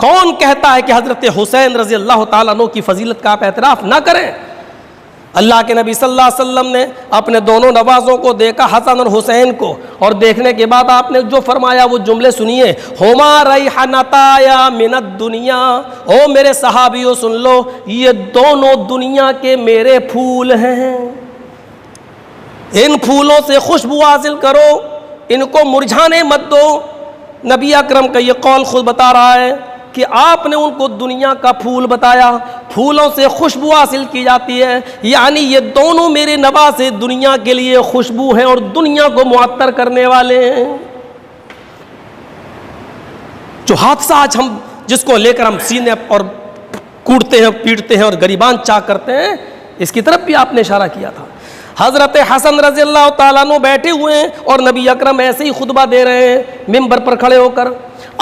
کون کہتا ہے کہ حضرت حسین رضی اللہ تعالیٰ عنہ کی فضیلت کا آپ اعتراف نہ کریں؟ اللہ کے نبی صلی اللہ علیہ وسلم نے اپنے دونوں نوازوں کو دیکھا، حسن اور حسین کو، اور دیکھنے کے بعد آپ نے جو فرمایا وہ جملے سنیے، ہما ریحانتایا من الدنیا، او میرے صحابیوں سن لو، یہ دونوں دنیا کے میرے پھول ہیں، ان پھولوں سے خوشبو حاصل کرو، ان کو مرجھانے مت دو۔ نبی اکرم کا یہ قول خود بتا رہا ہے کہ آپ نے ان کو دنیا کا پھول بتایا، پھولوں سے خوشبو حاصل کی جاتی ہے، یعنی یہ دونوں میرے نواسے دنیا کے لیے خوشبو ہیں اور دنیا کو معطر کرنے والے ہیں۔ جو حادثہ آج ہم جس کو لے کر ہم سینے اور کوڑتے ہیں، پیٹتے ہیں اور گریبان چاک کرتے ہیں، اس کی طرف بھی آپ نے اشارہ کیا تھا۔ حضرت حسن رضی اللہ تعالیٰ عنہ بیٹھے ہوئے ہیں اور نبی اکرم ایسے ہی خطبہ دے رہے ہیں منبر پر کھڑے ہو کر،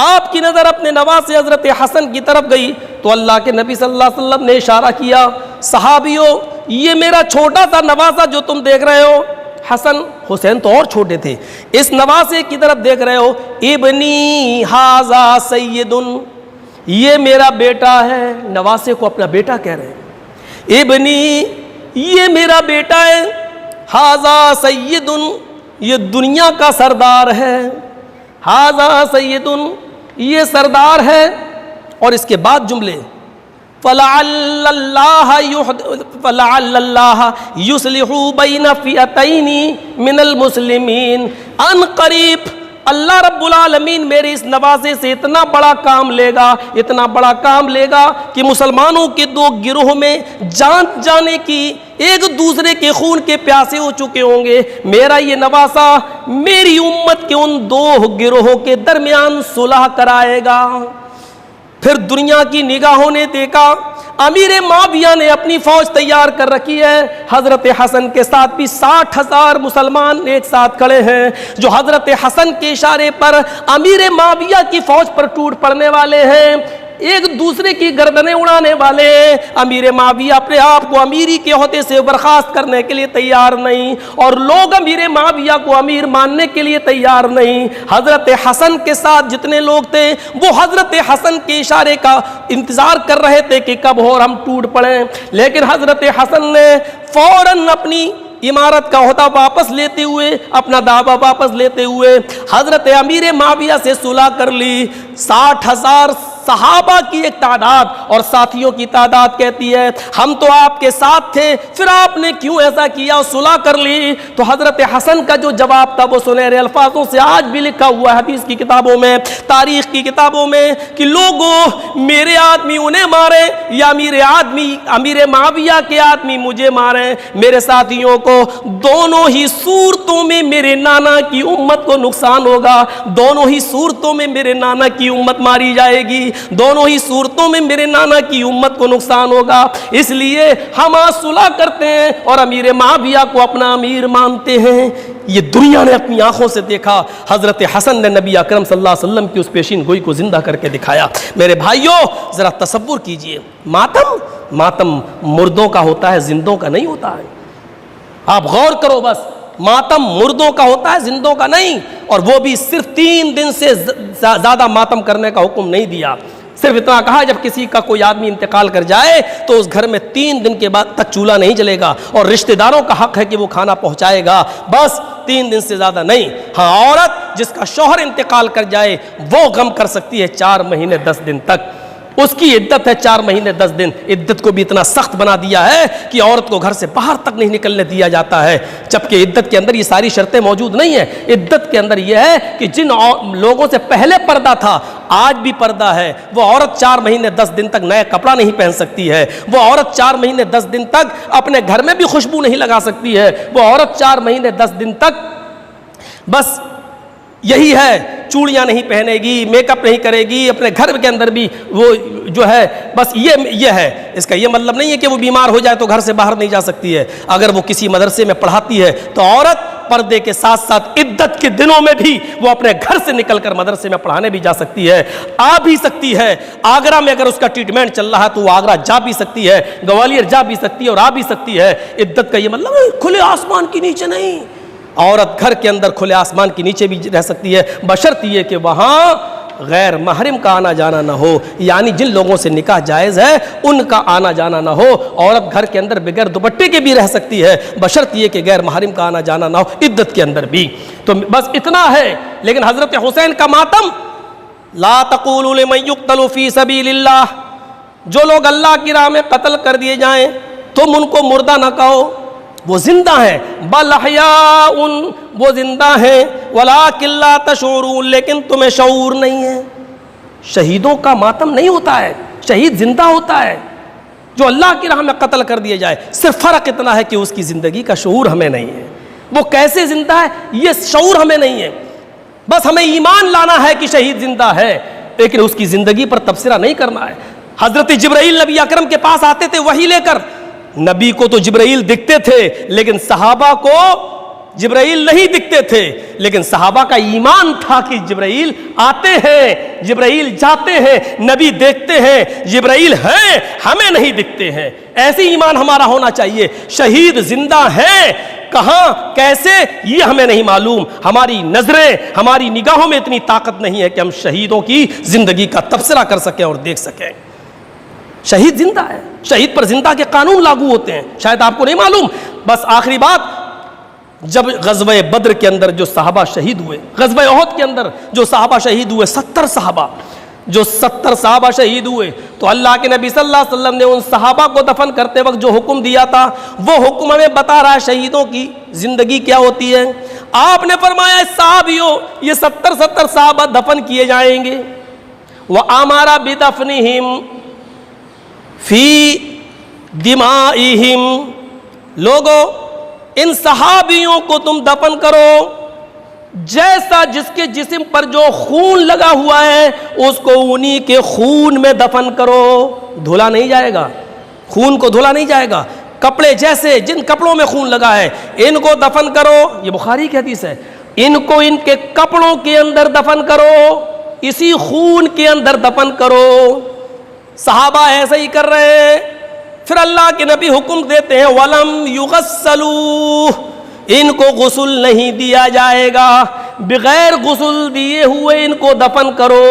آپ کی نظر اپنے نواسے حضرت حسن کی طرف گئی تو اللہ کے نبی صلی اللہ علیہ وسلم نے اشارہ کیا، صحابیوں یہ میرا چھوٹا سا نواسہ جو تم دیکھ رہے ہو، حسن حسین تو اور چھوٹے تھے، اس نواسے کی طرف دیکھ رہے ہو، ابنی ھذا سید، یہ میرا بیٹا ہے، نواسے کو اپنا بیٹا کہہ رہے ہیں، ابنی یہ میرا بیٹا ہے، ھذا سید یہ دنیا کا سردار ہے، ھذا سید یہ سردار ہے، اور اس کے بعد جملے فَلَعَلَّ اللَّهَ يُصْلِحُ بَيْنَ فِئَتَيْنِ مِنَ الْمُسْلِمِينَ، ان قریب اللہ رب العالمین میرے اس نواسے سے اتنا بڑا کام لے گا، اتنا بڑا کام لے گا کہ مسلمانوں کے دو گروہ میں جان جانے کی، ایک دوسرے کے خون کے پیاسے ہو چکے ہوں گے، میرا یہ نواسہ میری امت کے ان دو گروہوں کے درمیان صلح کرائے گا۔ پھر دنیا کی نگاہوں نے دیکھا، امیر معاویہ نے اپنی فوج تیار کر رکھی ہے، حضرت حسن کے ساتھ بھی 60,000 مسلمان ایک ساتھ کھڑے ہیں، جو حضرت حسن کے اشارے پر امیر معاویہ کی فوج پر ٹوٹ پڑنے والے ہیں، ایک دوسرے کی گردنیں اڑانے والے ہیں۔ امیر معاویہ اپنے آپ کو امیری کے عہدے سے برخاست کرنے کے لیے تیار نہیں، اور لوگ امیر معاویہ کو امیر ماننے کے لیے تیار نہیں۔ حضرت حسن کے ساتھ جتنے لوگ تھے وہ حضرت حسن کے اشارے کا انتظار کر رہے تھے کہ کب ہو اور ہم ٹوٹ پڑیں، لیکن حضرت حسن نے فوراً اپنی امارت کا عہدہ واپس لیتے ہوئے، اپنا دعویٰ واپس لیتے ہوئے حضرت امیر معاویہ سے صلح کر لی۔ 60,000 صحابہ کی ایک تعداد اور ساتھیوں کی تعداد کہتی ہے ہم تو آپ کے ساتھ تھے، پھر آپ نے کیوں ایسا کیا، صلح کر لی؟ تو حضرت حسن کا جو جواب تھا وہ سنہرے الفاظوں سے آج بھی لکھا ہوا ہے حدیث کی کتابوں میں، تاریخ کی کتابوں میں، کہ لوگوں میرے آدمی انہیں مارے یا امیر معاویہ کے آدمی مجھے مارے، میرے ساتھیوں کو دونوں ہی صورتوں میں میرے نانا کی امت کو نقصان ہوگا، دونوں ہی صورتوں میں میرے نانا کی امت ماری جائے گی، دونوں ہی صورتوں میں میرے نانا کی امت کو نقصان ہوگا، اس لیے ہم صلح کرتے ہیں اور امیر معاویہ کو اپنا امیر مانتے ہیں۔ یہ دنیا نے اپنی آنکھوں سے دیکھا، حضرت حسن نے نبی اکرم صلی اللہ علیہ وسلم کی اس پیشین گوئی کو زندہ کر کے دکھایا۔ میرے بھائیوں ذرا تصور کیجئے، ماتم مردوں کا ہوتا ہے، زندوں کا نہیں ہوتا ہے۔ آپ غور کرو، بس ماتم مردوں کا ہوتا ہے، زندوں کا نہیں، اور وہ بھی صرف 3 دن سے زیادہ ماتم کرنے کا حکم نہیں دیا، صرف اتنا کہا جب کسی کا کوئی آدمی انتقال کر جائے تو اس گھر میں 3 دن کے بعد تک چولہا نہیں جلے گا، اور رشتہ داروں کا حق ہے کہ وہ کھانا پہنچائے گا، بس 3 دن سے زیادہ نہیں۔ ہاں، عورت جس کا شوہر انتقال کر جائے وہ غم کر سکتی ہے 4 مہینے 10 دن تک، اس کی عدت ہے 4 مہینے 10 دن۔ عدت کو بھی اتنا سخت بنا دیا ہے کہ عورت کو گھر سے باہر تک نہیں نکلنے دیا جاتا ہے، جبکہ عدت کے اندر یہ ساری شرطیں موجود نہیں ہیں۔ عدت کے اندر یہ ہے کہ جن لوگوں سے پہلے پردہ تھا آج بھی پردہ ہے، وہ عورت 4 مہینے 10 دن تک نیا کپڑا نہیں پہن سکتی ہے، وہ عورت 4 مہینے 10 دن تک اپنے گھر میں بھی خوشبو نہیں لگا سکتی ہے، وہ عورت 4 مہینے 10 دن تک بس یہی ہے، چوڑیاں نہیں پہنے گی، میک اپ نہیں کرے گی، اپنے گھر کے اندر بھی وہ جو ہے بس یہ ہے۔ اس کا یہ مطلب نہیں ہے کہ وہ بیمار ہو جائے تو گھر سے باہر نہیں جا سکتی ہے۔ اگر وہ کسی مدرسے میں پڑھاتی ہے تو عورت پردے کے ساتھ ساتھ عدت کے دنوں میں بھی وہ اپنے گھر سے نکل کر مدرسے میں پڑھانے بھی جا سکتی ہے، آ بھی سکتی ہے۔ آگرہ میں اگر اس کا ٹریٹمنٹ چل رہا ہے تو وہ آگرہ جا بھی سکتی ہے، گوالیر جا بھی سکتی ہے اور آ بھی سکتی ہے۔ عدت کا یہ مطلب کھلے آسمان کے نیچے نہیں، عورت گھر کے اندر کھلے آسمان کے نیچے بھی رہ سکتی ہے، بشرط یہ کہ وہاں غیر محرم کا آنا جانا نہ ہو، یعنی جن لوگوں سے نکاح جائز ہے ان کا آنا جانا نہ ہو۔ عورت گھر کے اندر بغیر دوپٹے کے بھی رہ سکتی ہے، بشرط یہ کہ غیر محرم کا آنا جانا نہ ہو، عدت کے اندر بھی۔ تو بس اتنا ہے۔ لیکن حضرت حسین کا ماتم، لا تقولوا لمن يقتل في سبيل اللہ، جو لوگ اللہ کی راہ میں قتل کر دیے جائیں تم ان کو مردہ نہ کہو، وہ زندہ ہیں، بل احیاء، وہ زندہ ہیں، ولکن لا تشعرون، لیکن تمہیں شعور نہیں ہے۔ شہیدوں کا ماتم نہیں ہوتا ہے، شہید زندہ ہوتا ہے جو اللہ کی راہ میں قتل کر دیے جائے، صرف فرق اتنا ہے کہ اس کی زندگی کا شعور ہمیں نہیں ہے، وہ کیسے زندہ ہے یہ شعور ہمیں نہیں ہے۔ بس ہمیں ایمان لانا ہے کہ شہید زندہ ہے، لیکن اس کی زندگی پر تبصرہ نہیں کرنا ہے۔ حضرت جبرائیل نبی اکرم کے پاس آتے تھے وحی لے کر، نبی کو تو جبرائیل دکھتے تھے لیکن صحابہ کو جبرائیل نہیں دکھتے تھے، لیکن صحابہ کا ایمان تھا کہ جبرائیل آتے ہیں، جبرائیل جاتے ہیں، نبی دیکھتے ہیں، جبرائیل ہیں، ہمیں نہیں دکھتے ہیں۔ ایسی ایمان ہمارا ہونا چاہیے۔ شہید زندہ ہیں، کہاں کیسے یہ ہمیں نہیں معلوم، ہماری نظریں ہماری نگاہوں میں اتنی طاقت نہیں ہے کہ ہم شہیدوں کی زندگی کا تبصرہ کر سکیں اور دیکھ سکیں۔ شہید زندہ ہے، شہید پر زندہ کے قانون لاگو ہوتے ہیں، شاید آپ کو نہیں معلوم۔ بس آخری بات، جب غزوہ بدر کے اندر جو صحابہ شہید ہوئے، غزوہ احد کے اندر جو صحابہ شہید ہوئے، 70 صحابہ، جو 70 صحابہ شہید ہوئے، تو اللہ کے نبی صلی اللہ علیہ وسلم نے ان صحابہ کو دفن کرتے وقت جو حکم دیا تھا وہ حکم ہمیں بتا رہا ہے شہیدوں کی زندگی کیا ہوتی ہے۔ آپ نے فرمایا صحابیوں یہ 70 صحابہ دفن کیے جائیں گے، وَأَمَرَ بِدَفْنِهِمْ فی دمائہم، لوگوں ان صحابیوں کو تم دفن کرو جیسا جس کے جسم پر جو خون لگا ہوا ہے اس کو انہی کے خون میں دفن کرو، دھولا نہیں جائے گا، خون کو دھولا نہیں جائے گا، کپڑے جیسے جن کپڑوں میں خون لگا ہے ان کو دفن کرو، یہ بخاری کی حدیث ہے، ان کو ان کے کپڑوں کے اندر دفن کرو، اسی خون کے اندر دفن کرو۔ صحابہ ایسا ہی کر رہے ہیں۔ پھر اللہ کے نبی حکم دیتے ہیں وَلَمْ يُغَسَّلُوا، ان کو غسل نہیں دیا جائے گا، بغیر غسل دیے ہوئے ان کو دفن کرو۔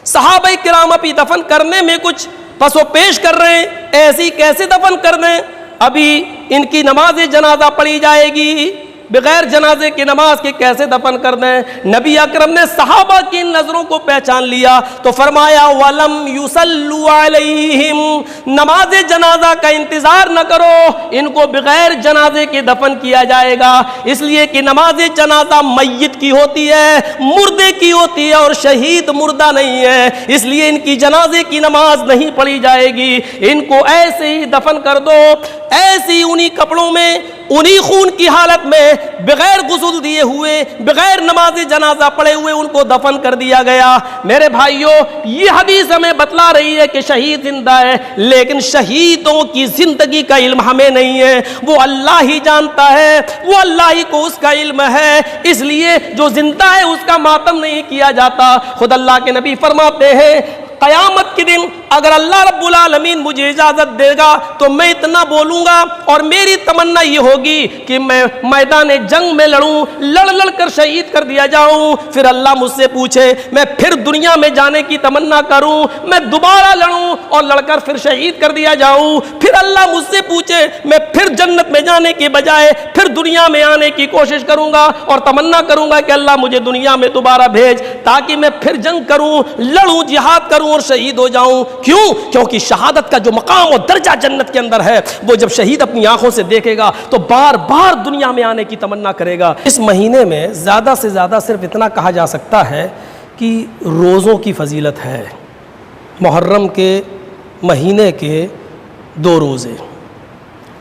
صحابہ کرام ابھی دفن کرنے میں کچھ پس و پیش کر رہے ہیں، ایسی کیسے دفن کر دیں، ابھی ان کی نماز جنازہ پڑھی جائے گی، بغیر جنازے کی نماز کے کیسے دفن کر دیں؟ نبی اکرم نے صحابہ کی نظروں کو پہچان لیا تو فرمایا وَلَمْ يُصَلُّوا عَلَيْهِمْ، نماز جنازہ کا انتظار نہ کرو، ان کو بغیر جنازے کے دفن کیا جائے گا، اس لیے کہ نماز جنازہ میت کی ہوتی ہے، مردے کی ہوتی ہے، اور شہید مردہ نہیں ہے، اس لیے ان کی جنازے کی نماز نہیں پڑھی جائے گی، ان کو ایسے ہی دفن کر دو، ایسی انہی کپڑوں میں، انہی خون کی حالت میں، بغیر غسل دیے ہوئے، بغیر نماز جنازہ پڑھے ہوئے ان کو دفن کر دیا گیا۔ میرے بھائیوں یہ حدیث ہمیں بتلا رہی ہے کہ شہید زندہ ہے، لیکن شہیدوں کی زندگی کا علم ہمیں نہیں ہے، وہ اللہ ہی جانتا ہے، وہ اللہ ہی کو اس کا علم ہے، اس لیے جو زندہ ہے اس کا ماتم نہیں کیا جاتا۔ خود اللہ کے نبی فرماتے ہیں قیامت کے دن اگر اللہ رب العالمین مجھے اجازت دے گا تو میں اتنا بولوں گا اور میری تمنا یہ ہوگی کہ میں میدان جنگ میں لڑوں، لڑ کر شہید کر دیا جاؤں، پھر اللہ مجھ سے پوچھے میں پھر دنیا میں جانے کی تمنا کروں، میں دوبارہ لڑوں اور لڑ کر پھر شہید کر دیا جاؤں، پھر اللہ مجھ سے پوچھے میں پھر جنت میں جانے کے بجائے پھر دنیا میں آنے کی کوشش کروں گا اور تمنا کروں گا کہ اللہ مجھے دنیا میں دوبارہ بھیج تاکہ میں پھر جنگ کروں، لڑوں، جہاد کروں اور شہید ہو جاؤں۔ کیوں؟ کیونکہ شہادت کا جو مقام اور درجہ جنت کے اندر ہے وہ جب شہید اپنی آنکھوں سے دیکھے گا تو بار بار دنیا میں آنے کی تمنا کرے گا۔ اس مہینے میں زیادہ سے زیادہ صرف اتنا کہا جا سکتا ہے کہ روزوں کی فضیلت ہے۔ محرم کے مہینے کے 2 روزے،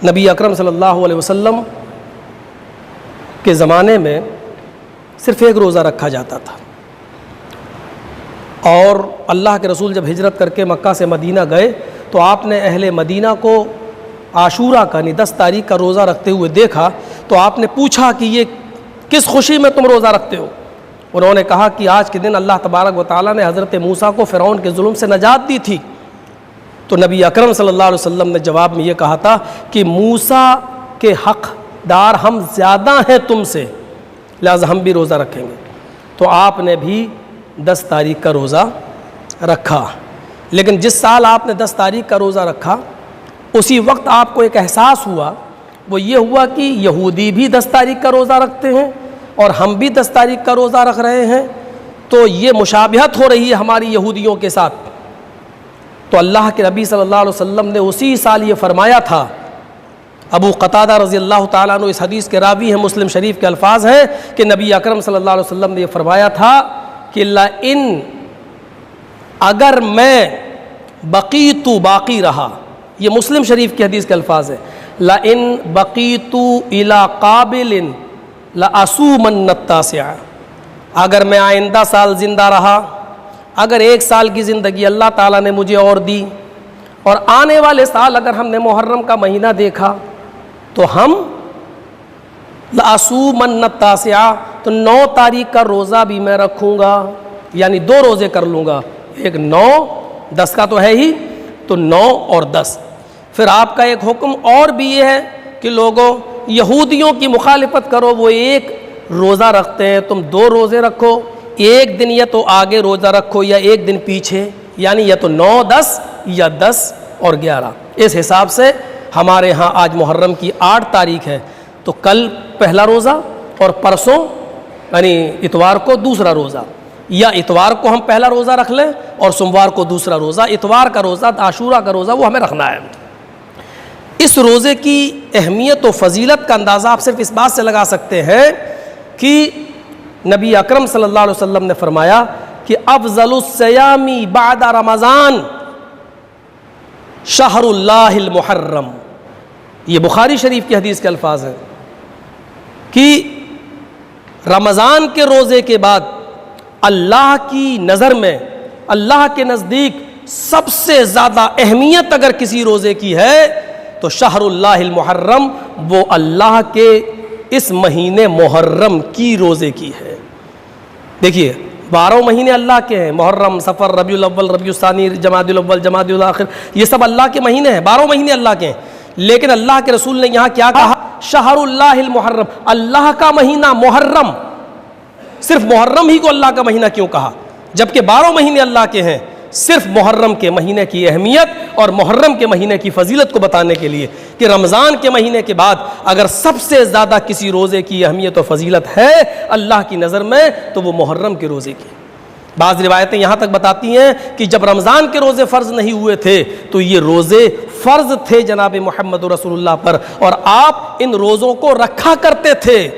نبی اکرم صلی اللہ علیہ وسلم کے زمانے میں صرف 1 روزہ رکھا جاتا تھا، اور اللہ کے رسول جب ہجرت کر کے مکہ سے مدینہ گئے تو آپ نے اہل مدینہ کو عاشورہ کا 10 تاریخ کا روزہ رکھتے ہوئے دیکھا تو آپ نے پوچھا کہ یہ کس خوشی میں تم روزہ رکھتے ہو؟ انہوں نے کہا کہ آج کے دن اللہ تبارک و تعالیٰ نے حضرت موسیٰ کو فرعون کے ظلم سے نجات دی تھی۔ تو نبی اکرم صلی اللہ علیہ وسلم نے جواب میں یہ کہا تھا کہ موسیٰ کے حق دار ہم زیادہ ہیں تم سے، لہذا ہم بھی روزہ رکھیں گے۔ تو آپ نے بھی 10 تاریخ کا روزہ رکھا، لیکن جس سال آپ نے 10 تاریخ کا روزہ رکھا اسی وقت آپ کو ایک احساس ہوا، وہ یہ ہوا کہ یہودی بھی 10 تاریخ کا روزہ رکھتے ہیں اور ہم بھی 10 تاریخ کا روزہ رکھ رہے ہیں، تو یہ مشابہت ہو رہی ہے ہماری یہودیوں کے ساتھ۔ تو اللہ کے نبی صلی اللہ علیہ وسلم نے اسی سال یہ فرمایا تھا۔ ابو قتادہ رضی اللہ تعالیٰ عنہ اس حدیث کے راوی ہیں، مسلم شریف کے الفاظ ہیں کہ نبی اکرم صلی اللہ علیہ وسلم نے یہ فرمایا تھا کہ لئن، اگر میں بقیت باقی رہا، یہ مسلم شریف کی حدیث کے الفاظ ہیں، لئن بقیت الی قابل لأصومن التاسع، اگر میں آئندہ سال زندہ رہا، اگر 1 سال کی زندگی اللہ تعالیٰ نے مجھے اور دی اور آنے والے سال اگر ہم نے محرم کا مہینہ دیکھا تو ہم لأصومن التاسع، تو 9 تاریخ کا روزہ بھی میں رکھوں گا، یعنی 2 روزے کر لوں گا، ایک 9، 10 کا تو ہے ہی، تو 9 اور 10۔ پھر آپ کا ایک حکم اور بھی یہ ہے کہ لوگوں یہودیوں کی مخالفت کرو، وہ 1 روزہ رکھتے ہیں، تم 2 روزے رکھو، ایک دن یا تو آگے روزہ رکھو یا ایک دن پیچھے، یعنی یا تو 9، 10 یا 10 اور 11۔ اس حساب سے ہمارے ہاں آج محرم کی 8 تاریخ ہے، تو کل پہلا روزہ اور پرسوں یعنی اتوار کو دوسرا روزہ، یا اتوار کو ہم پہلا روزہ رکھ لیں اور سوموار کو دوسرا روزہ، اتوار کا روزہ عاشورہ کا روزہ وہ ہمیں رکھنا ہے۔ اس روزے کی اہمیت و فضیلت کا اندازہ آپ صرف اس بات سے لگا سکتے ہیں کہ نبی اکرم صلی اللہ علیہ وسلم نے فرمایا کہ افضل الصیام بعد رمضان شہر اللہ المحرم، یہ بخاری شریف کی حدیث کے الفاظ ہیں کہ رمضان کے روزے کے بعد اللہ کی نظر میں، اللہ کے نزدیک سب سے زیادہ اہمیت اگر کسی روزے کی ہے تو شہر اللہ المحرم، وہ اللہ کے اس مہینے محرم کی روزے کی ہے۔ دیکھیے 12 مہینے اللہ کے ہیں، محرم، صفر، ربیع الاول، ربیع الثانی، جمادی الاول، جمادی الاخر، یہ سب اللہ کے مہینے ہیں، 12 مہینے اللہ کے ہیں، لیکن اللہ کے رسول نے یہاں کیا کہا؟ شہر اللہ المحرم، اللہ کا مہینہ محرم۔ صرف محرم ہی کو اللہ کا مہینہ کیوں کہا جبکہ 12 مہینے اللہ کے ہیں؟ صرف محرم کے مہینے کی اہمیت اور محرم کے مہینے کی فضیلت کو بتانے کے لیے کہ رمضان کے مہینے کے بعد اگر سب سے زیادہ کسی روزے کی اہمیت و فضیلت ہے اللہ کی نظر میں تو وہ محرم کے روزے کی۔ بعض روایتیں یہاں تک بتاتی ہیں کہ جب رمضان کے روزے فرض نہیں ہوئے تھے تو یہ روزے فرض تھے جناب محمد رسول اللہ پر، اور آپ ان روزوں کو رکھا کرتے تھے،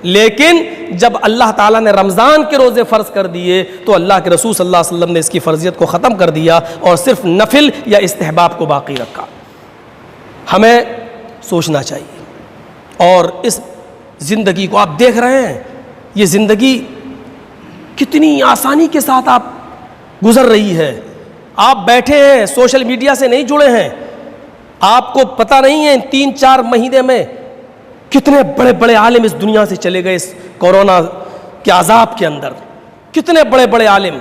لیکن جب اللہ تعالیٰ نے رمضان کے روزے فرض کر دیے تو اللہ کے رسول صلی اللہ علیہ وسلم نے اس کی فرضیت کو ختم کر دیا اور صرف نفل یا استحباب کو باقی رکھا۔ ہمیں سوچنا چاہیے، اور اس زندگی کو آپ دیکھ رہے ہیں، یہ زندگی کتنی آسانی کے ساتھ آپ گزر رہی ہے۔ آپ بیٹھے ہیں، سوشل میڈیا سے نہیں جڑے ہیں، آپ کو پتہ نہیں ہے ان 3-4 مہینے میں کتنے بڑے بڑے عالم اس دنیا سے چلے گئے۔ اس کورونا کے عذاب کے اندر کتنے بڑے بڑے عالم،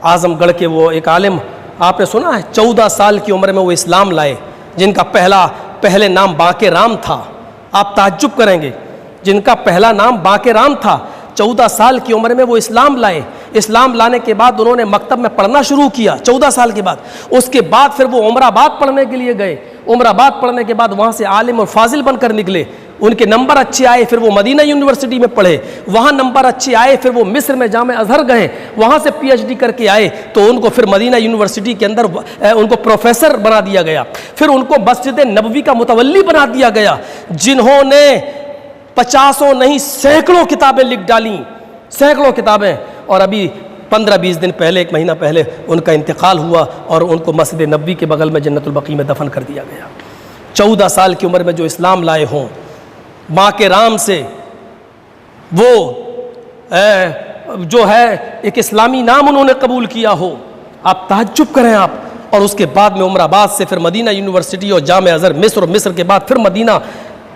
اعظم گڑھ کے وہ ایک عالم آپ نے سنا ہے 14 سال کی عمر میں وہ اسلام لائے، جن کا پہلے نام باقی رام تھا۔ آپ تعجب کریں گے، جن کا پہلا نام باقی رام تھا، 14 سال کی عمر میں وہ اسلام لائے۔ اسلام لانے کے بعد انہوں نے مکتب میں پڑھنا شروع کیا 14 سال کے بعد۔ اس کے بعد پھر وہ عمر آباد پڑھنے کے لیے گئے، عمر آباد پڑھنے کے بعد وہاں سے عالم اور فاضل بن کر نکلے، ان کے نمبر اچھے آئے، پھر وہ مدینہ یونیورسٹی میں پڑھے، وہاں نمبر اچھے آئے، پھر وہ مصر میں جامع ازہر گئے، وہاں سے پی ایچ ڈی کر کے آئے، تو ان کو پھر مدینہ یونیورسٹی کے اندر ان کو پروفیسر بنا دیا گیا، پھر ان کو مسجد نبوی کا متولی بنا دیا گیا، جنہوں نے 50 نہیں سینکڑوں کتابیں لکھ ڈالیں، سینکڑوں کتابیں، اور ابھی 15-20 دن پہلے، 1 مہینہ پہلے ان کا انتقال ہوا اور ان کو مسجد نبوی کے بغل میں جنت البقیع میں دفن کر دیا گیا۔ 14 سال کی عمر میں جو اسلام لائے ہوں، ماں کے رام سے وہ جو ہے ایک اسلامی نام انہوں نے قبول کیا ہو، آپ تعجب کریں آپ، اور اس کے بعد میں عمر آباد سے پھر مدینہ یونیورسٹی اور جامع ازہر مصر، اور مصر کے بعد پھر مدینہ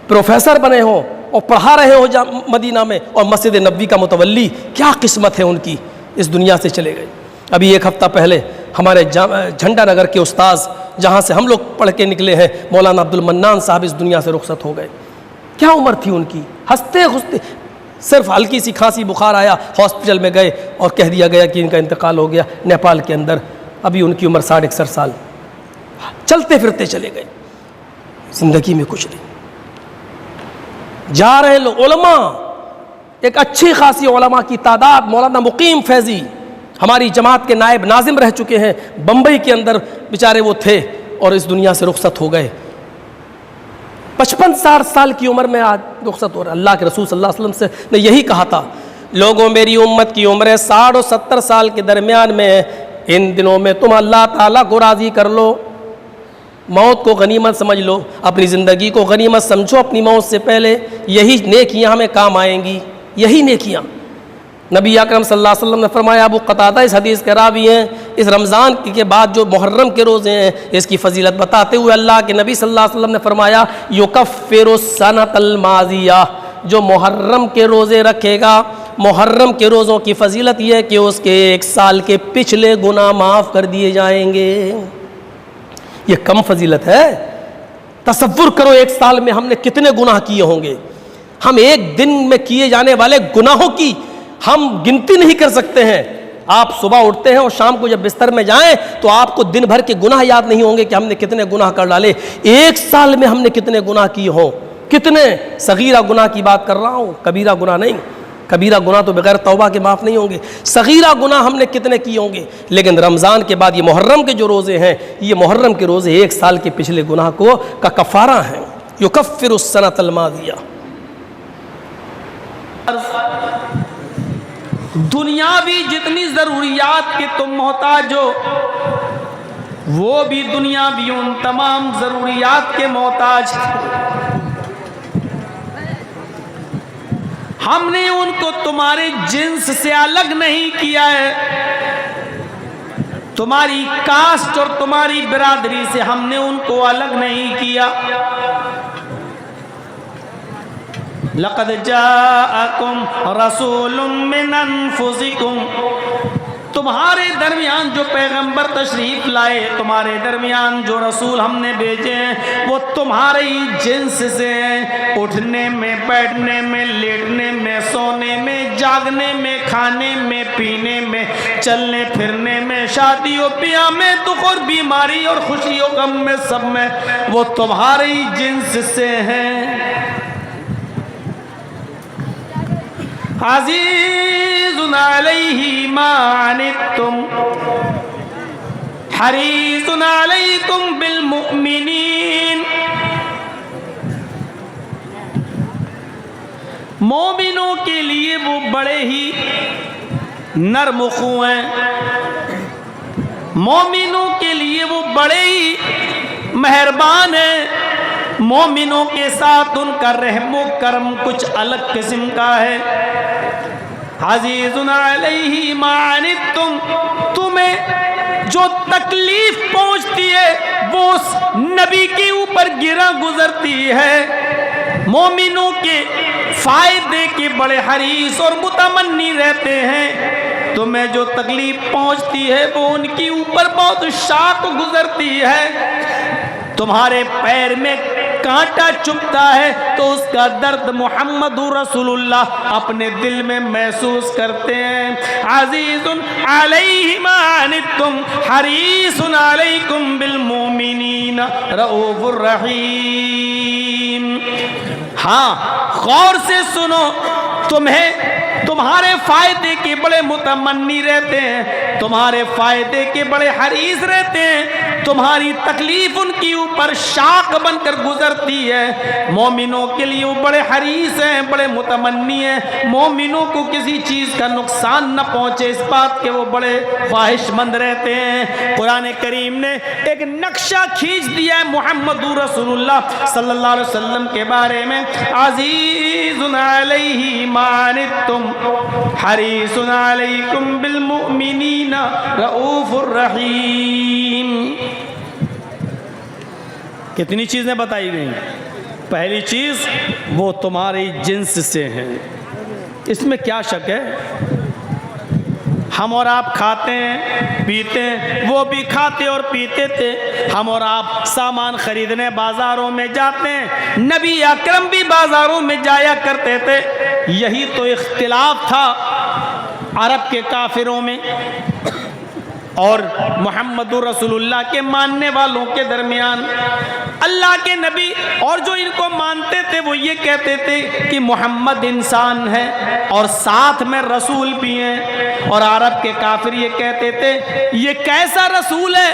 پروفیسر بنے ہوں اور پڑھا رہے ہوں مدینہ میں، اور مسجد نبوی کا متولی، کیا قسمت ہے ان کی، اس دنیا سے چلے گئے۔ ابھی 1 ہفتہ پہلے ہمارے جھنڈا نگر کے استاذ جہاں سے ہم لوگ پڑھ کے نکلے ہیں، مولانا عبد المنان صاحب اس دنیا سے رخصت ہو گئے۔ کیا عمر تھی ان کی، ہنستے خستے صرف ہلکی سی کھانسی بخار آیا، ہاسپٹل میں گئے اور کہہ دیا گیا کہ ان کا انتقال ہو گیا نیپال کے اندر، ابھی ان کی عمر 61 سال، چلتے پھرتے چلے گئے، زندگی میں کچھ نہیں۔ جا رہے لوگ علماء، ایک اچھی خاصی علماء کی تعداد، مولانا مقیم فیضی ہماری جماعت کے نائب ناظم رہ چکے ہیں، بمبئی کے اندر بیچارے وہ تھے اور اس دنیا سے رخصت ہو گئے، 55 سال کی عمر میں آج رخصت ہو رہا۔ اللہ کے رسول صلی اللہ علیہ وسلم سے نے یہی کہا تھا، لوگوں میری امت کی عمریں 60 اور 70 سال کے درمیان میں، ان دنوں میں تم اللہ تعالیٰ کو راضی کر لو، موت کو غنیمت سمجھ لو، اپنی زندگی کو غنیمت سمجھو اپنی موت سے پہلے، یہی نیکیاں ہمیں کام آئیں گی، یہی نیکیاں۔ نبی اکرم صلی اللہ علیہ وسلم نے فرمایا، ابو قتادہ اس حدیث کے راوی ہیں، اس رمضان کے بعد جو محرم کے روزے ہیں اس کی فضیلت بتاتے ہوئے اللہ کے نبی صلی اللہ علیہ وسلم نے فرمایا، یکفر السنۃ الماضیہ، جو محرم کے روزے رکھے گا، محرم کے روزوں کی فضیلت یہ ہے کہ اس کے 1 سال کے پچھلے گناہ معاف کر دیے جائیں گے۔ یہ کم فضیلت ہے؟ تصور کرو 1 سال میں ہم نے کتنے گناہ کیے ہوں گے، ہم ایک دن میں کیے جانے والے گناہوں کی ہم گنتی نہیں کر سکتے ہیں۔ آپ صبح اٹھتے ہیں اور شام کو جب بستر میں جائیں تو آپ کو دن بھر کے گناہ یاد نہیں ہوں گے کہ ہم نے کتنے گناہ کر ڈالے، 1 سال میں ہم نے کتنے گناہ کیے ہوں، کتنے صغیرہ گناہ کی بات کر رہا ہوں، کبیرہ گناہ نہیں، کبیرہ گناہ تو بغیر توبہ کے معاف نہیں ہوں گے، صغیرہ گناہ ہم نے کتنے کیے ہوں گے۔ لیکن رمضان کے بعد یہ محرم کے جو روزے ہیں، یہ محرم کے روزے 1 سال کے پچھلے گناہ کا کفارہ ہیں۔ یکفر السنۃ الماضیہ۔ دنیاوی جتنی ضروریات کے تم محتاج ہو، وہ بھی دنیاوی ان تمام ضروریات کے محتاج۔ ہم نے ان کو تمہارے جنس سے الگ نہیں کیا ہے، تمہاری کاسٹ اور تمہاری برادری سے ہم نے ان کو الگ نہیں کیا۔ لقد جاءکم رسول من انفسکم، تمہارے درمیان جو پیغمبر تشریف لائے، تمہارے درمیان جو رسول ہم نے بھیجے ہیں، وہ تمہارے ہی جنس سے ہیں، اٹھنے میں، بیٹھنے میں، لیٹنے میں، سونے میں، جاگنے میں، کھانے میں، پینے میں، چلنے پھرنے میں، شادی و بیاہ میں، دکھ اور بیماری اور خوشی و غم میں، سب میں وہ تمہارے ہی جنس سے ہیں۔ عزیز علیہ ما عنتم حریص علیکم بالمؤمنین، مومنوں کے لیے وہ بڑے ہی نرم خو ہیں، مومنوں کے لیے وہ بڑے ہی مہربان ہیں، مومنوں کے ساتھ ان کا رحم و کرم کچھ الگ قسم کا ہے۔ عزیز علیہ ما عنتم، تمہیں جو تکلیف پہنچتی ہے وہ اس نبی کے اوپر گرا گزرتی ہے، مومنوں کے فائدے کے بڑے حریص اور متمنی رہتے ہیں، تمہیں جو تکلیف پہنچتی ہے وہ ان کے اوپر بہت شاق گزرتی ہے، تمہارے پیر میں کانٹا چبھتا ہے تو اس کا درد محمد رسول اللہ اپنے دل میں محسوس کرتے ہیں۔ عزیز علیہ ما عنتم حریص علیکم بالمؤمنین رؤوف الرحیم۔ ہاں، غور سے سنو، تمہارے فائدے کے بڑے متمنی رہتے ہیں، تمہارے فائدے کے بڑے حریص رہتے ہیں، تمہاری تکلیف ان کی اوپر شاق بن کر گزرتی ہے، مومنوں کے لیے وہ بڑے حریص ہیں، بڑے متمنی ہیں، مومنوں کو کسی چیز کا نقصان نہ پہنچے اس بات کے وہ بڑے خواہش مند رہتے ہیں۔ قرآن کریم نے ایک نقشہ کھینچ دیا ہے محمد رسول اللہ صلی اللہ علیہ وسلم کے بارے میں، عزیز علیہ ما عنتم حریص علیکم بالمؤمنین رؤوف الرحیم۔ کتنی چیزیں بتائی گئیں؟ پہلی چیز، وہ تمہاری جنس سے ہیں، اس میں کیا شک ہے؟ ہم اور آپ کھاتے ہیں پیتے ہیں، وہ بھی کھاتے اور پیتے تھے۔ ہم اور آپ سامان خریدنے بازاروں میں جاتے ہیں، نبی اکرم بھی بازاروں میں جایا کرتے تھے۔ یہی تو اختلاف تھا عرب کے کافروں میں اور محمد رسول اللہ کے ماننے والوں کے درمیان۔ اللہ کے نبی اور جو ان کو مانتے تھے وہ یہ کہتے تھے کہ محمد انسان ہے اور ساتھ میں رسول بھی ہیں، اور عرب کے کافر یہ کہتے تھے یہ کیسا رسول ہے،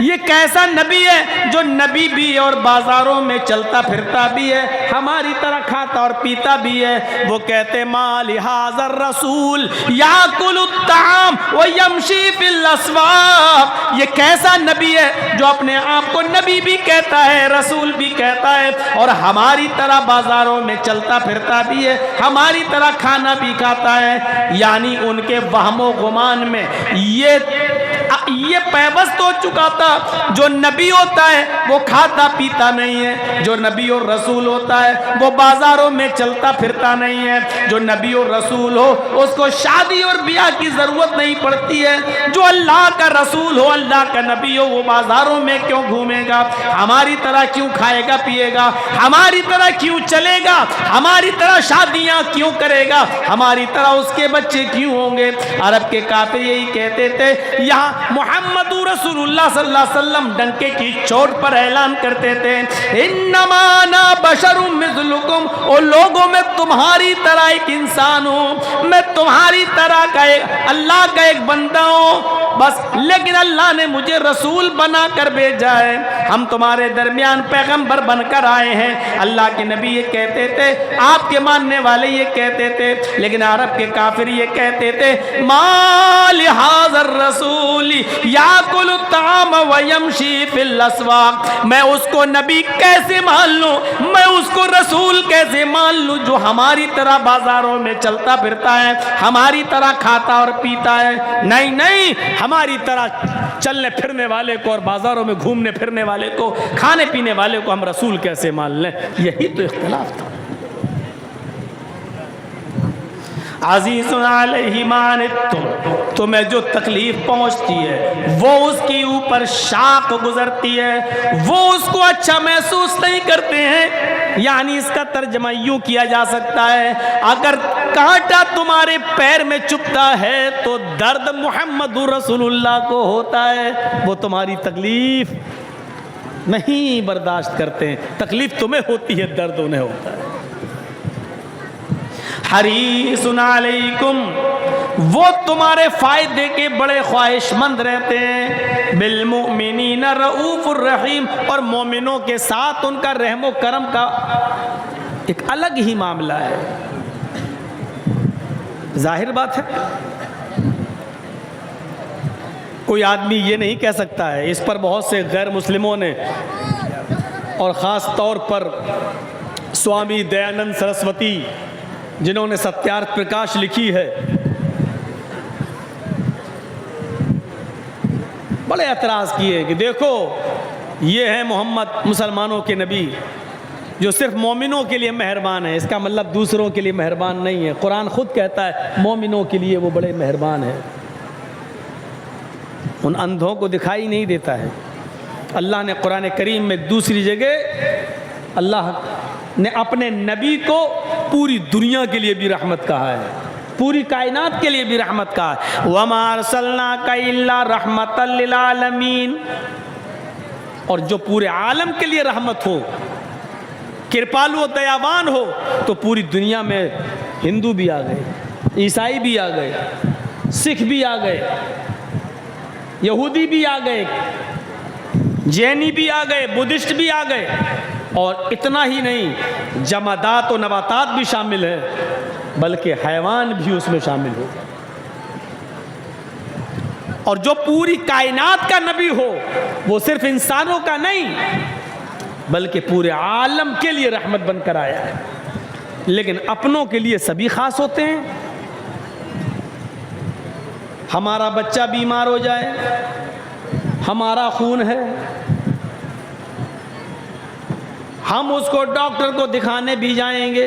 یہ کیسا نبی ہے جو نبی بھی اور بازاروں میں چلتا پھرتا بھی ہے، ہماری طرح کھاتا اور پیتا بھی ہے۔ وہ کہتے ما لہذا الرسول یاکل الطعام ویمشی فی الاسواق، یہ کیسا نبی ہے جو اپنے آپ کو نبی بھی کہتا ہے، رسول بھی کہتا ہے، اور ہماری طرح بازاروں میں چلتا پھرتا بھی ہے، ہماری طرح کھانا بھی کھاتا ہے۔ یعنی ان کے وہم و گمان میں یہ پیوست ہو چکا تھا، جو نبی ہوتا ہے وہ کھاتا پیتا نہیں ہے، جو نبی اور رسول ہوتا ہے وہ بازاروں میں چلتا پھرتا نہیں ہے، جو نبی اور رسول ہو اس کو شادی اور بیاہ کی ضرورت نہیں پڑتی ہے، جو اللہ کا رسول ہو اللہ کا نبی ہو وہ بازاروں میں کیوں گھومے گا، ہماری طرح کیوں کھائے گا پیے گا، ہماری طرح کیوں چلے گا، ہماری طرح شادیاں کیوں کرے گا، ہماری طرح اس کے بچے کیوں ہوں گے۔ عرب کے کافر یہی کہتے تھے۔ یہاں محمد رسول اللہ صلی اللہ علیہ وسلم ڈنکے کی چوٹ پر اعلان کرتے تھے انما انا بشر مثلکم، اور لوگوں میں تمہاری طرح ایک انسان ہوں، میں تمہاری طرح کا اللہ کا ایک بندہ ہوں بس، لیکن اللہ نے مجھے رسول بنا کر بھیجا ہے، ہم تمہارے درمیان پیغمبر بن کر آئے ہیں۔ اللہ کے نبی یہ کہتے تھے، آپ کے ماننے والے یہ کہتے تھے، لیکن عرب کے کافر یہ کہتے تھے ما لہذا الرسول یاکل الطعام ویمشی فی الاسواق، میں اس کو نبی کیسے مان لوں، میں اس کو رسول کیسے مان لوں جو ہماری طرح بازاروں میں چلتا پھرتا ہے، ہماری طرح کھاتا اور پیتا ہے۔ نہیں نہیں، ہماری طرح چلنے پھرنے والے کو اور بازاروں میں گھومنے پھرنے والے کو، کھانے پینے والے کو ہم رسول کیسے مان لیں؟ یہی تو اختلاف تھا۔ عزیز علیہ ما عنتم، تمہیں جو تکلیف پہنچتی ہے وہ اس کی اوپر شاق گزرتی ہے، وہ اس کو اچھا محسوس نہیں کرتے ہیں۔ یعنی اس کا ترجمہ یوں کیا جا سکتا ہے، اگر کانٹا تمہارے پیر میں چبھتا ہے تو درد محمد رسول اللہ کو ہوتا ہے، وہ تمہاری تکلیف نہیں برداشت کرتے ہیں، تکلیف تمہیں ہوتی ہے، درد انہیں ہوتا ہے۔ حریص علیکم، وہ تمہارے فائدے کے بڑے خواہش مند رہتے ہیں، بالمؤمنین رؤوف الرحیم، اور مومنوں کے ساتھ ان کا رحم و کرم کا ایک الگ ہی معاملہ ہے۔ ظاہر بات ہے کوئی آدمی یہ نہیں کہہ سکتا ہے، اس پر بہت سے غیر مسلموں نے اور خاص طور پر سوامی دیانند سرسوتی جنہوں نے ستیارتھ پرکاش لکھی ہے، بڑے اعتراض کیے کہ دیکھو یہ ہے محمد مسلمانوں کے نبی جو صرف مومنوں کے لیے مہربان ہے، اس کا مطلب دوسروں کے لیے مہربان نہیں ہے۔ قرآن خود کہتا ہے مومنوں کے لیے وہ بڑے مہربان ہیں، ان اندھوں کو دکھائی نہیں دیتا ہے۔ اللہ نے قرآن کریم میں دوسری جگہ اللہ نے اپنے نبی کو پوری دنیا کے لیے بھی رحمت کہا ہے، پوری کائنات کے لیے بھی رحمت کہا ہے۔ وَمَا أَرْسَلْنَاكَ إِلَّا رَحْمَةً لِلْعَالَمِينَ، اور جو پورے عالم کے لیے رحمت ہو، کرپالو و دیاوان ہو، تو پوری دنیا میں ہندو بھی آ گئے، عیسائی بھی آ گئے، سکھ بھی آ گئے، یہودی بھی آ گئے، جینی بھی آ گئے، بدھسٹ بھی آ گئے، اور اتنا ہی نہیں جمادات و نباتات بھی شامل ہیں، بلکہ حیوان بھی اس میں شامل ہو، اور جو پوری کائنات کا نبی ہو وہ صرف انسانوں کا نہیں بلکہ پورے عالم کے لیے رحمت بن کر آیا ہے۔ لیکن اپنوں کے لیے سبھی خاص ہوتے ہیں۔ ہمارا بچہ بیمار ہو جائے، ہمارا خون ہے، ہم اس کو ڈاکٹر کو دکھانے بھی جائیں گے،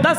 10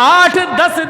8-10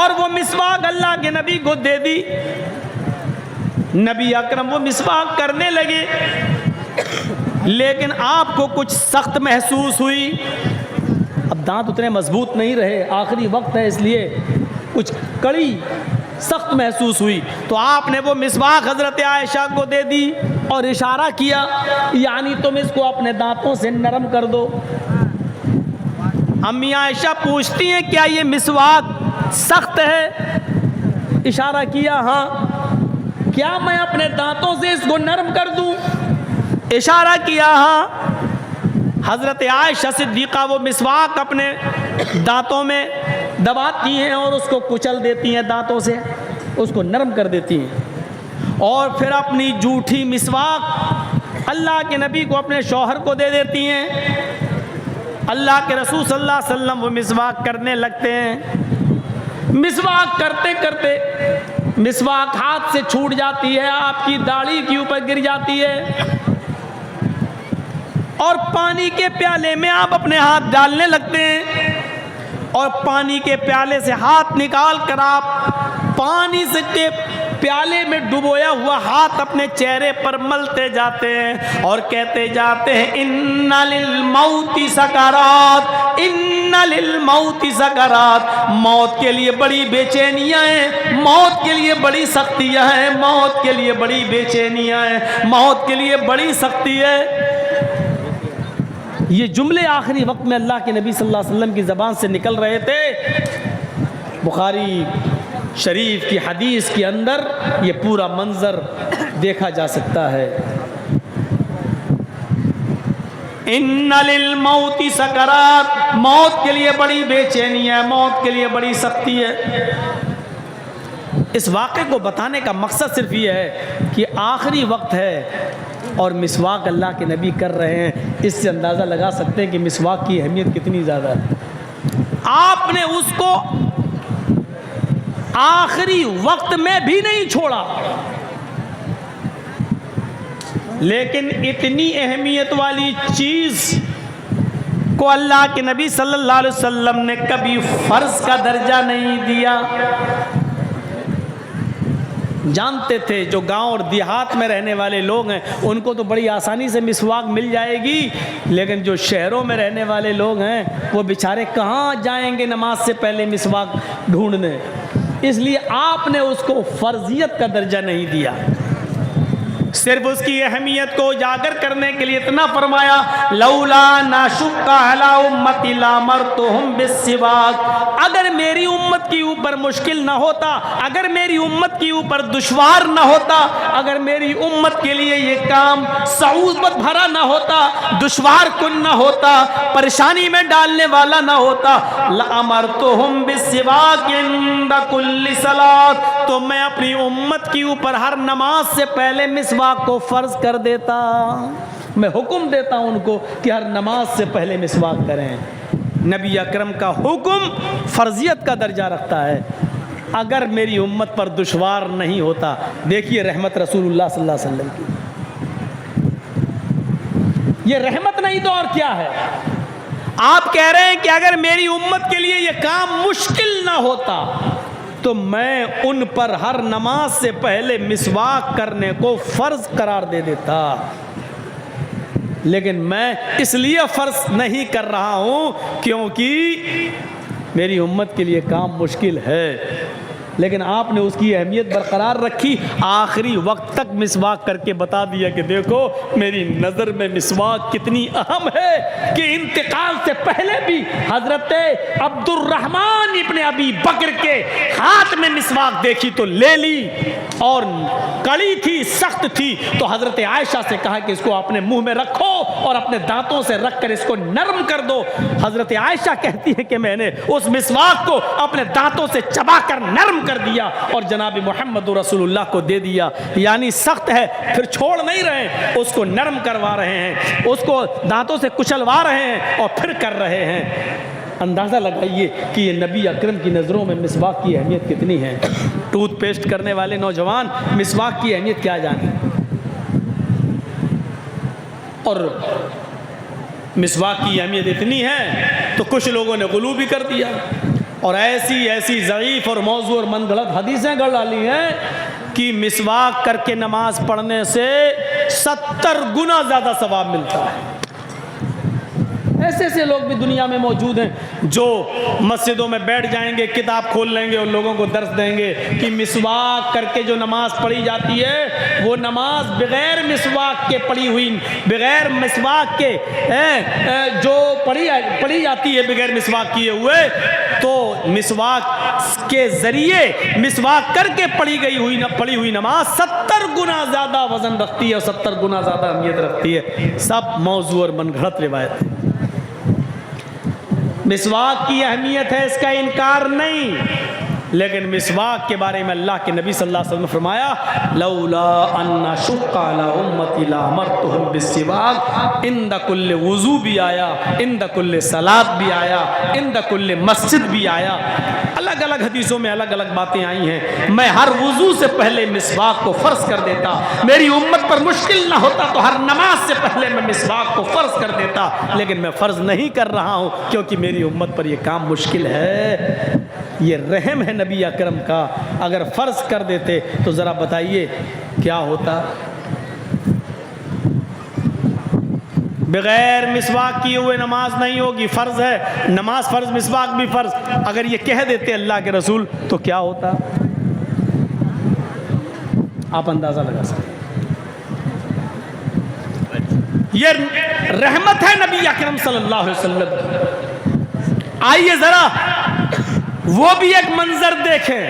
اور وہ مسواک اللہ کے نبی کو دے دی. نبی اکرم وہ مسواک کرنے لگے، لیکن آپ کو کچھ سخت محسوس ہوئی. اب دانت اتنے مضبوط نہیں رہے، آخری وقت ہے، اس لیے کچھ کڑی سخت محسوس ہوئی. تو آپ نے وہ مسواک حضرت عائشہ کو دے دی اور اشارہ کیا، یعنی تم اس کو اپنے دانتوں سے نرم کر دو. امی عائشہ پوچھتی ہیں کیا یہ مسواک سخت ہے؟ اشارہ کیا ہاں. کیا میں اپنے دانتوں سے اس کو نرم کر دوں؟ اشارہ کیا ہاں. حضرت عائشہ صدیقہ وہ مسواک اپنے دانتوں میں دباتی ہیں اور اس کو کچل دیتی ہیں، دانتوں سے اس کو نرم کر دیتی ہیں، اور پھر اپنی جھوٹی مسواک اللہ کے نبی کو، اپنے شوہر کو دے دیتی ہیں. اللہ کے رسول صلی اللہ علیہ وسلم وہ مسواک کرنے لگتے ہیں. مسواک کرتے کرتے مسواک ہاتھ سے چھوٹ جاتی ہے، آپ کی داڑھی کے اوپر گر جاتی ہے، اور پانی کے پیالے میں آپ اپنے ہاتھ ڈالنے لگتے ہیں، اور پانی کے پیالے سے ہاتھ نکال کر آپ پانی سے کے پیالے میں ڈبویا ہوا ہاتھ اپنے چہرے پر ملتے جاتے ہیں اور کہتے جاتے ہیں ان للموت سکرات، ان للموت سکرات. موت کے لیے بڑی بے چینیاں ہیں، موت کے لیے بڑی سختیاں ہیں، موت کے لیے بڑی بے چینیاں ہیں، موت کے لیے بڑی سختی ہے. یہ جملے آخری وقت میں اللہ کے نبی صلی اللہ علیہ وسلم کی زبان سے نکل رہے تھے. بخاری شریف کی حدیث کے اندر یہ پورا منظر دیکھا جا سکتا ہے. ان للموت سکرات، موت کے لیے بڑی بے چینی ہے، موت کے لیے بڑی سختی ہے. اس واقعے کو بتانے کا مقصد صرف یہ ہے کہ آخری وقت ہے اور مسواک اللہ کے نبی کر رہے ہیں. اس سے اندازہ لگا سکتے ہیں کہ مسواک کی اہمیت کتنی زیادہ ہے. آپ نے اس کو آخری وقت میں بھی نہیں چھوڑا، لیکن اتنی اہمیت والی چیز کو اللہ کے نبی صلی اللہ علیہ وسلم نے کبھی فرض کا درجہ نہیں دیا. جانتے تھے جو گاؤں اور دیہات میں رہنے والے لوگ ہیں ان کو تو بڑی آسانی سے مسواک مل جائے گی، لیکن جو شہروں میں رہنے والے لوگ ہیں وہ بیچارے کہاں جائیں گے نماز سے پہلے مسواک ڈھونڈنے. اس لیے آپ نے اس کو فرضیت کا درجہ نہیں دیا، صرف اس کی اہمیت کو اجاگر کرنے کے لیے اتنا فرمایا لولا ناشق علی امتی لامرتہم بالسواک. اگر میری امت کے اوپر مشکل نہ ہوتا، اگر میری امت کے اوپر دشوار نہ ہوتا، اگر میری امت کے لیے یہ کام صعوبت بھرا نہ ہوتا، دشوار کن نہ ہوتا، پریشانی میں ڈالنے والا نہ ہوتا، لامرتہم بالسواک عند کل صلاۃ، تو میں اپنی امت کے اوپر ہر نماز سے پہلے مسواک کو فرض کر دیتا. میں حکم دیتا ہوں ان کو کہ ہر نماز سے پہلے مسواک کریں. نبی اکرم کا حکم فرضیت کا درجہ رکھتا ہے اگر میری امت پر دشوار نہیں ہوتا. دیکھیے رحمت رسول اللہ صلی اللہ علیہ وسلم کی، یہ رحمت نہیں تو اور کیا ہے. آپ کہہ رہے ہیں کہ اگر میری امت کے لیے یہ کام مشکل نہ ہوتا تو میں ان پر ہر نماز سے پہلے مسواک کرنے کو فرض قرار دے دیتا، لیکن میں اس لیے فرض نہیں کر رہا ہوں کیونکہ میری امت کے لیے کام مشکل ہے. لیکن آپ نے اس کی اہمیت برقرار رکھی، آخری وقت تک مسواک کر کے بتا دیا کہ دیکھو میری نظر میں مسواک کتنی اہم ہے کہ انتقال سے پہلے بھی حضرت عبد الرحمن ابن ابی بکر کے ہاتھ میں مسواک دیکھی تو لے لی، اور کڑی تھی، سخت تھی، تو حضرت عائشہ سے کہا کہ اس کو اپنے منہ میں رکھو اور اپنے دانتوں سے رکھ کر اس کو نرم کر دو. حضرت عائشہ کہتی ہے کہ میں نے اس مسواک کو اپنے دانتوں سے چبا کر نرم کر دیا اور جناب محمد رسول اللہ کو دے دیا. یعنی سخت ہے پھر چھوڑ نہیں رہے، اس کو نرم کروا رہے ہیں، اس کو دانتوں سے کچلوا رہے ہیں اور پھر کر رہے ہیں. اندازہ لگائیے کہ یہ نبی اکرم کی نظروں میں مسواک کی اہمیت کتنی ہے. ٹوتھ پیسٹ کرنے والے نوجوان مسواک کی اہمیت کیا جانیں، اور مسواک کی اہمیت اتنی ہے تو کچھ لوگوں نے غلو بھی کر دیا. اور ایسی ایسی ضعیف اور موضوع اور من گھڑت حدیثیں گڑھ ڈالی ہیں کہ مسواک کر کے نماز پڑھنے سے 70 گنا زیادہ ثواب ملتا ہے۔ ایسے ایسے لوگ بھی دنیا میں موجود ہیں جو مسجدوں میں بیٹھ جائیں گے، کتاب کھول لیں گے اور لوگوں کو درس دیں گے کہ مسواک کر کے جو نماز پڑھی جاتی ہے وہ نماز بغیر مسواک کے پڑھی ہوئی، بغیر مسواک کے جو پڑھی جاتی ہے بغیر مسواک کیے ہوئے، تو مسواک کے ذریعے مسواک کر کے پڑھی ہوئی نماز 70 گنا زیادہ وزن رکھتی ہے اور 70 گنا زیادہ اہمیت رکھتی ہے۔ سب موضوع اور من گھڑت روایت ہے۔ مسواک کی اہمیت ہے، اس کا انکار نہیں، لیکن مسواک کے بارے میں اللہ کے نبی صلی اللہ علیہ وسلم نے فرمایا لولا ان اشق علی امتی لامرتهم بالسواک، عند کل وضو بھی آیا، عند کل صلاۃ بھی آیا، عند کل مسجد بھی آیا، الگ الگ حدیثوں میں الگ الگ باتیں آئی ہیں۔ میں ہر وضو سے پہلے مسواک کو فرض کر دیتا، میری امت پر مشکل نہ ہوتا تو ہر نماز سے پہلے میں مسواک کو فرض کر دیتا، لیکن میں فرض نہیں کر رہا ہوں کیونکہ میری امت پر یہ کام مشکل ہے۔ یہ رحم ہے نبی اکرم کا، اگر فرض کر دیتے تو ذرا بتائیے کیا ہوتا۔ بغیر مسواک کیے ہوئے نماز نہیں ہوگی، فرض ہے نماز فرض، مسواک بھی فرض، اگر یہ کہہ دیتے اللہ کے رسول تو کیا ہوتا، آپ اندازہ لگا سکتے۔ یہ رحمت ہے نبی اکرم صلی اللہ علیہ وسلم۔ آئیے ذرا وہ بھی ایک منظر دیکھیں،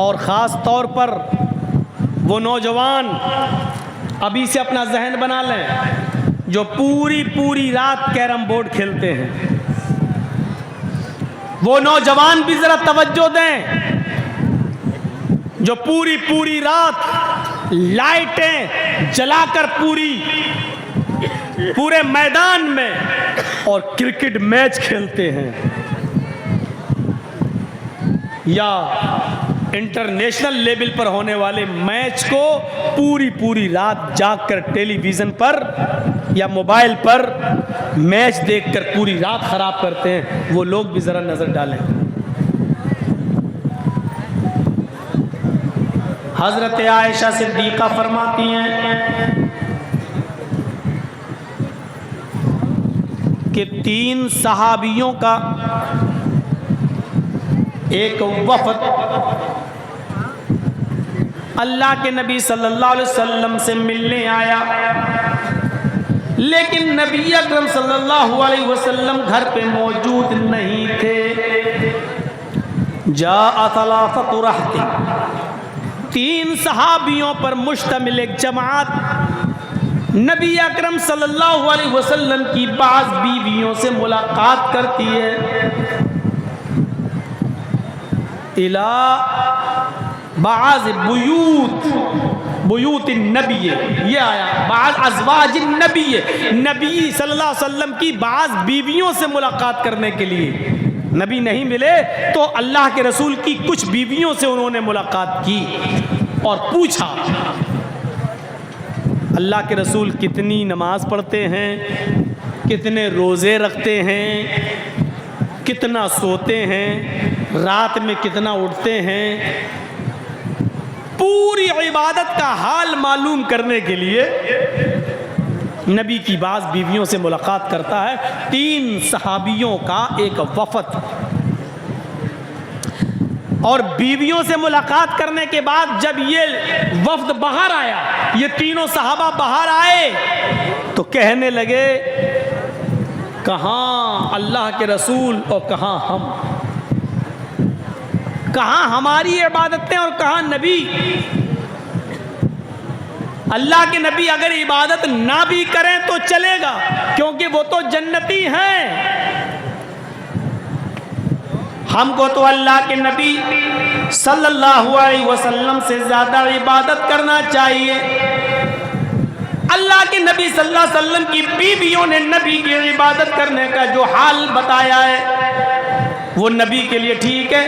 اور خاص طور پر وہ نوجوان ابھی سے اپنا ذہن بنا لیں جو پوری رات کیرم بورڈ کھیلتے ہیں، وہ نوجوان بھی ذرا توجہ دیں جو پوری رات لائٹیں جلا کر پورے میدان میں اور کرکٹ میچ کھیلتے ہیں، یا انٹرنیشنل لیول پر ہونے والے میچ کو پوری رات جاگ کر ٹیلی ویژن پر یا موبائل پر میچ دیکھ کر پوری رات خراب کرتے ہیں، وہ لوگ بھی ذرا نظر ڈالیں۔ حضرت عائشہ صدیقہ فرماتی ہیں کہ 3 صحابیوں کا ایک وفد اللہ کے نبی صلی اللہ علیہ وسلم سے ملنے آیا، لیکن نبی اکرم صلی اللہ علیہ وسلم گھر پہ موجود نہیں تھے۔ جاء 3 رہط، 3 صحابیوں پر مشتمل ایک جماعت نبی اکرم صلی اللہ علیہ وسلم کی بعض بیویوں سے ملاقات کرتی ہے۔ الى بعض بیوت النبی، یہ آیا بعض ازواج النبی، نبی صلی اللہ علیہ وسلم کی بعض بیویوں سے ملاقات کرنے کے لیے نبی نہیں ملے تو اللہ کے رسول کی کچھ بیویوں سے انہوں نے ملاقات کی اور پوچھا اللہ کے رسول کتنی نماز پڑھتے ہیں، کتنے روزے رکھتے ہیں، کتنا سوتے ہیں، رات میں کتنا اٹھتے ہیں، پوری عبادت کا حال معلوم کرنے کے لیے نبی کی بعض بیویوں سے ملاقات کرتا ہے۔ 3 صحابیوں کا ایک وفد، اور بیویوں سے ملاقات کرنے کے بعد جب یہ وفد باہر آیا، یہ تینوں صحابہ باہر آئے تو کہنے لگے کہاں اللہ کے رسول اور کہاں ہم، کہاں ہماری عبادتیں اور کہاں نبی۔ اللہ کے نبی اگر عبادت نہ بھی کریں تو چلے گا کیونکہ وہ تو جنتی ہیں، ہم کو تو اللہ کے نبی صلی اللہ علیہ وسلم سے زیادہ عبادت کرنا چاہیے۔ اللہ کے نبی صلی اللہ علیہ وسلم کی بیویوں نے نبی کی عبادت کرنے کا جو حال بتایا ہے وہ نبی کے لیے ٹھیک ہے،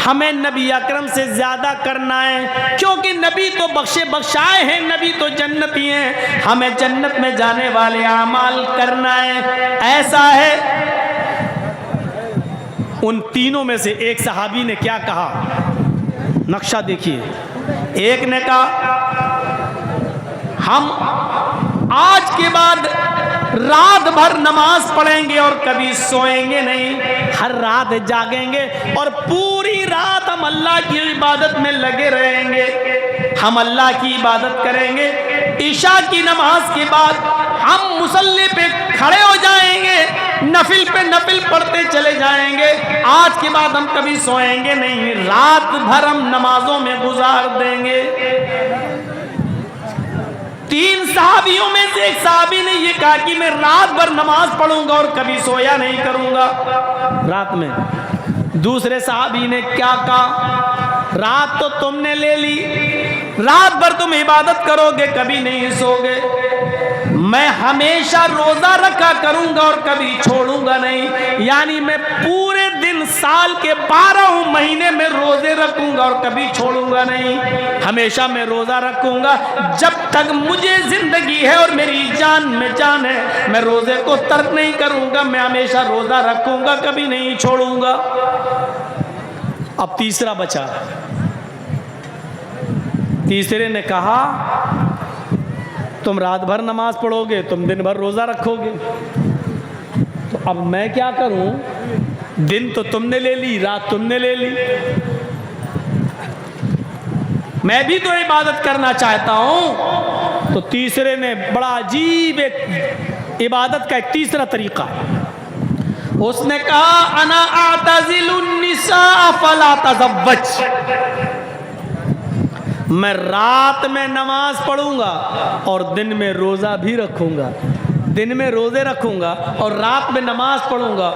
ہمیں نبی اکرم سے زیادہ کرنا ہے کیونکہ نبی تو بخشے بخشائے ہیں، نبی تو جنتی ہیں، ہمیں جنت میں جانے والے اعمال کرنا ہے۔ ایسا ہے ان تینوں میں سے ایک صحابی نے کیا کہا، نقشہ دیکھیے. ایک نے کہا ہم آج کے بعد رات بھر نماز پڑھیں گے اور کبھی سوئیں گے نہیں، ہر رات جاگیں گے اور پوری رات ہم اللہ کی عبادت میں لگے رہیں گے، ہم اللہ کی عبادت کریں گے. عشاء کی نماز کے بعد ہم مصلی پہ کھڑے ہو جائیں گے، نفل پہ نفل پڑھتے چلے جائیں گے. آج کے بعد ہم کبھی سوئیں گے نہیں، رات بھر ہم نمازوں میں گزار دیں گے. تین صحابیوں میں سے ایک صحابی نے یہ کہا کہ میں رات بھر نماز پڑھوں گا اور کبھی سویا نہیں کروں گا رات میں. دوسرے صحابی نے کیا کہا، رات تو تم نے لے لی، رات بھر تم عبادت کرو گے کبھی نہیں سو گے، میں ہمیشہ روزہ رکھا کروں گا اور کبھی چھوڑوں گا نہیں، یعنی میں پورے دن سال کے 12 مہینے میں روزے رکھوں گا اور کبھی چھوڑوں گا نہیں، ہمیشہ میں روزہ رکھوں گا جب تک مجھے زندگی ہے اور میری جان میں جان ہے، میں روزے کو ترک نہیں کروں گا، میں ہمیشہ روزہ رکھوں گا کبھی نہیں چھوڑوں گا. اب تیسرا بچا. تیسرے نے کہا تم رات بھر نماز پڑھو گے، تم دن بھر روزہ رکھو گے، تو اب میں کیا کروں، دن تو تم نے لے لی، رات تم نے لے لی، میں بھی تو عبادت کرنا چاہتا ہوں. تو تیسرے نے بڑا عجیب ایک عبادت کا ایک تیسرا طریقہ ہے. اس نے کہا انا اعتزل النساء فلا تزوج، میں رات میں نماز پڑھوں گا اور دن میں روزہ بھی رکھوں گا، دن میں روزے رکھوں گا اور رات میں نماز پڑھوں گا،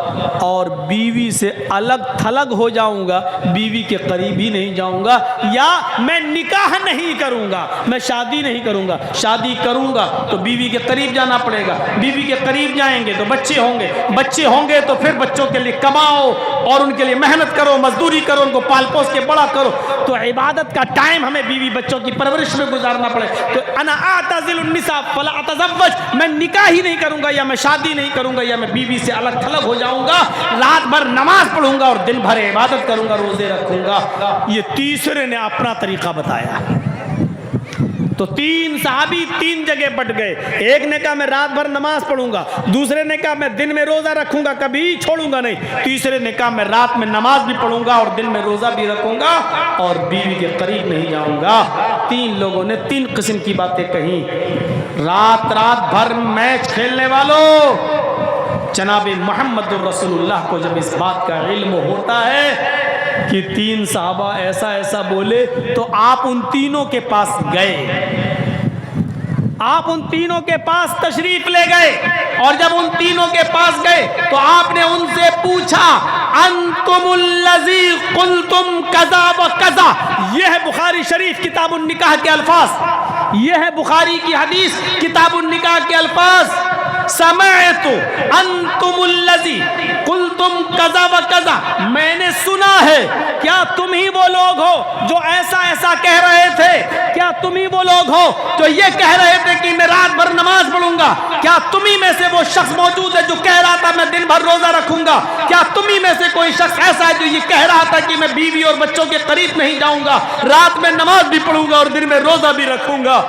اور بیوی سے الگ تھلگ ہو جاؤں گا، بیوی کے قریب ہی نہیں جاؤں گا، یا میں نکاح نہیں کروں گا، میں شادی نہیں کروں گا، شادی کروں گا تو بیوی کے قریب جانا پڑے گا، بیوی کے قریب جائیں گے تو بچے ہوں گے، بچے ہوں گے تو پھر بچوں کے لیے کماؤ اور ان کے لیے محنت کرو، مزدوری کرو، ان کو پال پوس کے بڑا کرو، تو عبادت کا ٹائم ہمیں بیوی بچوں کی پرورش میں گزارنا پڑے. تو انا اعتزل النساء فلا اتزوج، میں نکاح ہی نہیں کروں گا، یا میں شادی نہیں کروں گا، یا میں بیوی سے الگ تھلگ ہو جاؤں گا، رات بھر نماز پڑھوں گا اور دن بھر عبادت کروں گا، روزے رکھوں گا. یہ تیسرے نے اپنا طریقہ بتایا. تو تین صحابی تین جگہ بٹ گئے. ایک نے کہا میں رات بھر نماز پڑھوں گا، دوسرے نے کہا میں دن میں روزہ رکھوں گا کبھی چھوڑوں گا نہیں، تیسرے نے کہا میں رات میں نماز بھی پڑھوں گا اور دن میں روزہ بھی رکھوں گا اور بیوی کے قریب نہیں جاؤں گا. تین لوگوں نے تین قسم کی باتیں کہیں. رات بھر میچ کھیلنے والوں، جناب محمد رسول اللہ کو جب اس بات کا علم ہوتا ہے کہ تین صحابہ ایسا ایسا بولے تو آپ ان تینوں کے پاس گئے، آپ ان تینوں کے پاس تشریف لے گئے، اور جب ان تینوں کے پاس گئے تو آپ نے ان سے پوچھا انتم الذی قلتم کذا و کذا. یہ ہے بخاری شریف کتاب النکاح کے الفاظ، یہ ہے بخاری کی حدیث کتاب النکاح کے الفاظ. سمعت انتم الذی قلتم کذا و کذا، میں نے سنا ہے، کیا تم ہی وہ لوگ ہو جو ایسا ایسا کہہ رہے تھے؟ کیا تم ہی وہ لوگ ہو جو یہ کہہ رہے تھے کہ میں رات بھر نماز پڑھوں گا؟ کیا تم ہی میں سے وہ شخص موجود ہے جو کہہ رہا تھا میں دن بھر روزہ رکھوں گا؟ کیا تم ہی میں سے کوئی شخص ایسا ہے جو یہ کہہ رہا تھا کہ میں بیوی اور بچوں کے قریب نہیں جاؤں گا، رات میں نماز بھی پڑھوں گا اور دن میں روزہ بھی رکھوں گا؟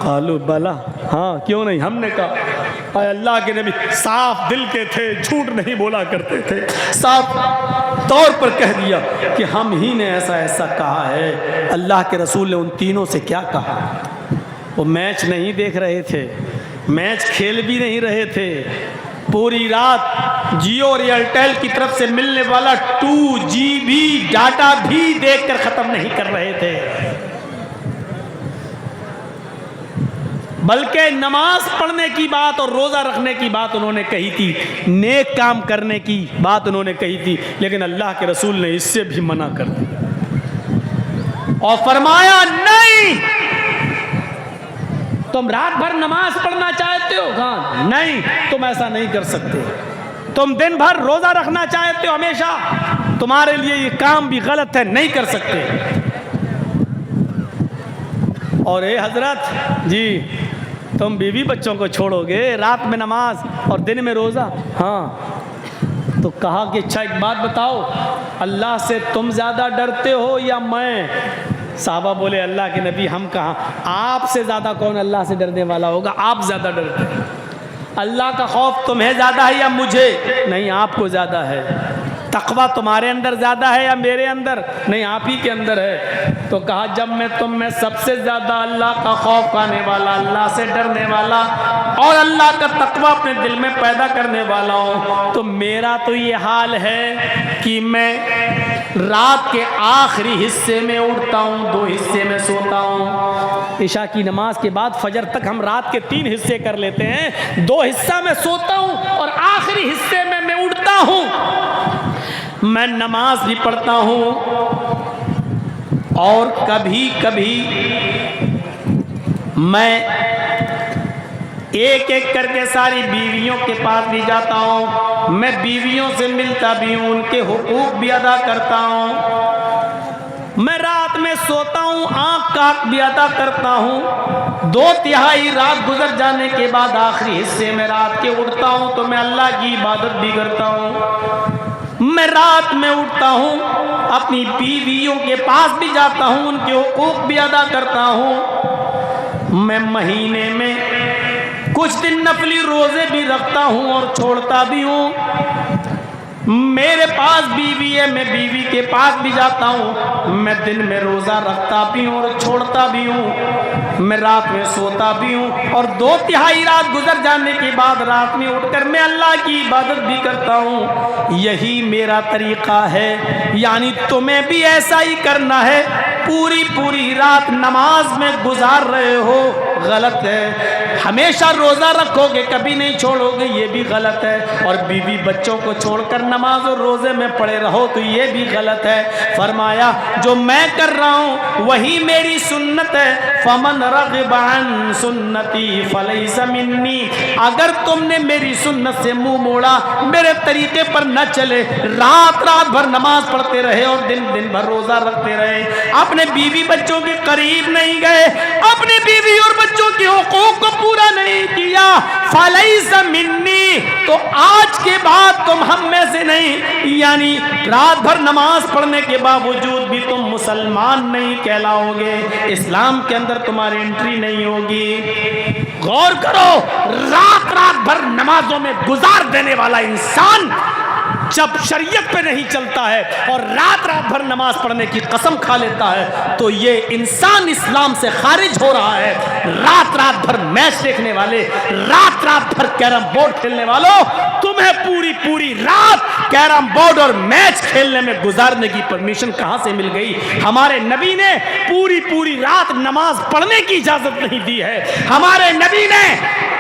قالوا بلا، ہاں کیوں نہیں. ہم نے کہا اے اللہ کے نبی صاف دل کے تھے، جھوٹ نہیں بولا کرتے تھے، صاف طور پر کہہ دیا کہ ہم ہی نے ایسا ایسا کہا ہے. اللہ کے رسول نے ان تینوں سے کیا کہا؟ وہ میچ نہیں دیکھ رہے تھے، میچ کھیل بھی نہیں رہے تھے، پوری رات جیو اور ایئرٹیل کی طرف سے ملنے والا 2GB ڈاٹا بھی دیکھ کر ختم نہیں کر رہے تھے، بلکہ نماز پڑھنے کی بات اور روزہ رکھنے کی بات انہوں نے کہی تھی، نیک کام کرنے کی بات انہوں نے کہی تھی، لیکن اللہ کے رسول نے اس سے بھی منع کر دیا اور فرمایا نہیں، تم رات بھر نماز پڑھنا چاہتے ہو؟ ہاں، نہیں، تم ایسا نہیں کر سکتے. تم دن بھر روزہ رکھنا چاہتے ہو ہمیشہ، تمہارے لیے یہ کام بھی غلط ہے، نہیں کر سکتے. اور اے حضرت جی، تم بیوی بچوں کو چھوڑو گے، رات میں نماز اور دن میں روزہ؟ ہاں. تو کہا کہ اچھا ایک بات بتاؤ، اللہ سے تم زیادہ ڈرتے ہو یا میں؟ صحابہ بولے اللہ کے نبی ہم کہاں، آپ سے زیادہ کون اللہ سے ڈرنے والا ہوگا، آپ زیادہ ڈرتے ہیں۔ اللہ کا خوف تمہیں زیادہ ہے یا مجھے؟ نہیں، آپ کو زیادہ ہے۔ تقویٰ تمہارے اندر زیادہ ہے یا میرے اندر؟ نہیں، آپ ہی کے اندر ہے۔ تو کہا جب میں تم میں سب سے زیادہ اللہ کا خوف کھانے والا، اللہ سے ڈرنے والا اور اللہ کا تقویٰ اپنے دل میں پیدا کرنے والا ہوں، تو میرا تو یہ حال ہے کہ میں رات کے آخری حصے میں اٹھتا ہوں، 2 حصے میں سوتا ہوں۔ عشاء کی نماز کے بعد فجر تک ہم رات کے 3 حصے کر لیتے ہیں، 2 حصہ میں سوتا ہوں اور آخری حصے میں میں اٹھتا ہوں، میں نماز بھی پڑھتا ہوں، اور کبھی کبھی میں ایک ایک کر کے ساری بیویوں کے پاس بھی جاتا ہوں، میں بیویوں سے ملتا بھی ہوں، ان کے حقوق بھی ادا کرتا ہوں، میں رات میں سوتا ہوں، آنکھ کا حق بھی ادا کرتا ہوں۔ 2/3 رات گزر جانے کے بعد آخری حصے میں رات کے اٹھتا ہوں تو میں اللہ کی عبادت بھی کرتا ہوں۔ میں رات میں اٹھتا ہوں، اپنی بیویوں کے پاس بھی جاتا ہوں، ان کے حقوق بھی ادا کرتا ہوں۔ میں مہینے میں کچھ دن نفلی روزے بھی رکھتا ہوں اور چھوڑتا بھی ہوں۔ میرے پاس بیوی ہے، میں بیوی کے پاس بھی جاتا ہوں، میں دن میں روزہ رکھتا بھی ہوں اور چھوڑتا بھی ہوں، میں رات میں سوتا بھی ہوں، اور 2/3 رات گزر جانے کے بعد رات میں اٹھ کر میں اللہ کی عبادت بھی کرتا ہوں۔ یہی میرا طریقہ ہے، یعنی تمہیں بھی ایسا ہی کرنا ہے۔ پوری رات نماز میں گزار رہے ہو، غلط ہے۔ ہمیشہ روزہ رکھو گے، کبھی نہیں چھوڑو گے، یہ بھی غلط ہے۔ اور بیوی بچوں کو چھوڑ کر نماز اور روزے میں پڑے رہو تو یہ بھی غلط ہے۔ فرمایا جو میں کر رہا ہوں وہی میری سنت ہے، فمن رغب عن سنتی فلیس منی۔ اگر تم نے میری سنت سے منہ موڑا، میرے طریقے پر نہ چلے، رات بھر نماز پڑھتے رہے اور دن بھر روزہ رکھتے رہے، اپنے بیوی بچوں کے قریب نہیں گئے، اپنے بیوی اور بچوں کے حقوق کو پورا نہیں کیا، فلیس منی، تو آج کے بعد تم ہم میں سے نہیں، یعنی رات بھر نماز پڑھنے کے باوجود بھی تم مسلمان نہیں کہلاؤ گے، اسلام کے اندر تمہاری انٹری نہیں ہوگی۔ غور کرو، رات بھر نمازوں میں گزار دینے والا انسان جب شریعت پہ نہیں چلتا ہے اور رات بھر نماز پڑھنے کی قسم کھا لیتا ہے تو یہ انسان اسلام سے خارج ہو رہا ہے۔ رات بھر میچ دیکھنے والے، رات بھر کیرم بورڈ کھیلنے والوں، تمہیں پوری رات کیرم بورڈ اور میچ کھیلنے میں گزارنے کی پرمیشن کہاں سے مل گئی؟ ہمارے نبی نے پوری رات نماز پڑھنے کی اجازت نہیں دی ہے، ہمارے نبی نے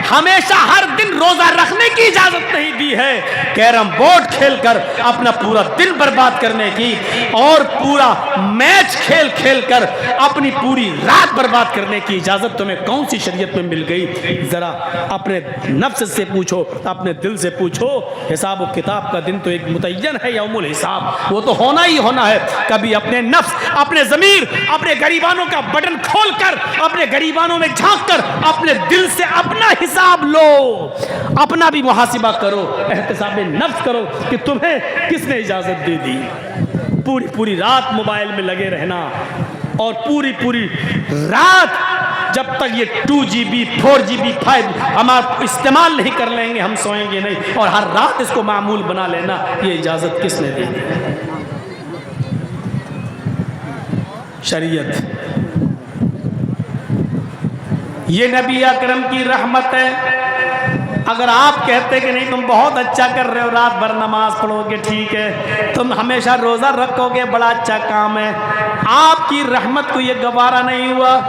ہمیشہ ہر دن روزہ رکھنے کی اجازت نہیں دی ہے۔ کیرم بورڈ کھیل کر اپنا پورا دن برباد کرنے کی اور پورا میچ کھیل کر اپنی پوری رات برباد کرنے کی اجازت تمہیں کون سی شریعت میں مل گئی؟ ذرا اپنے نفس سے پوچھو، اپنے دل سے پوچھو۔ حساب و کتاب کا دن تو ایک متعین ہے، یوم الحساب، وہ تو ہونا ہی ہونا ہے۔ کبھی اپنے نفس، اپنے ضمیر، اپنے گریبانوں کا بٹن کھول کر، اپنے گریبانوں میں جھانک کر اپنے دل سے اپنا حساب لو، اپنا بھی محاسبہ کرو، احتساب نفس کرو کہ تمہیں کس نے اجازت دے دی پوری رات موبائل میں لگے رہنا، اور پوری رات جب تک یہ 2GB 4GB 5 ہم آپ استعمال نہیں کر لیں گے ہم سوئیں گے نہیں، اور ہر رات اس کو معمول بنا لینا، یہ اجازت کس نے دی؟ شریعت۔ یہ نبی اکرم کی رحمت ہے۔ اگر آپ کہتے کہ نہیں تم بہت اچھا کر رہے ہو، رات بھر نماز پڑھو گے، ٹھیک ہے، تم ہمیشہ روزہ رکھو گے، بڑا اچھا کام ہے، آپ کی رحمت کو یہ گوارا نہیں ہوا۔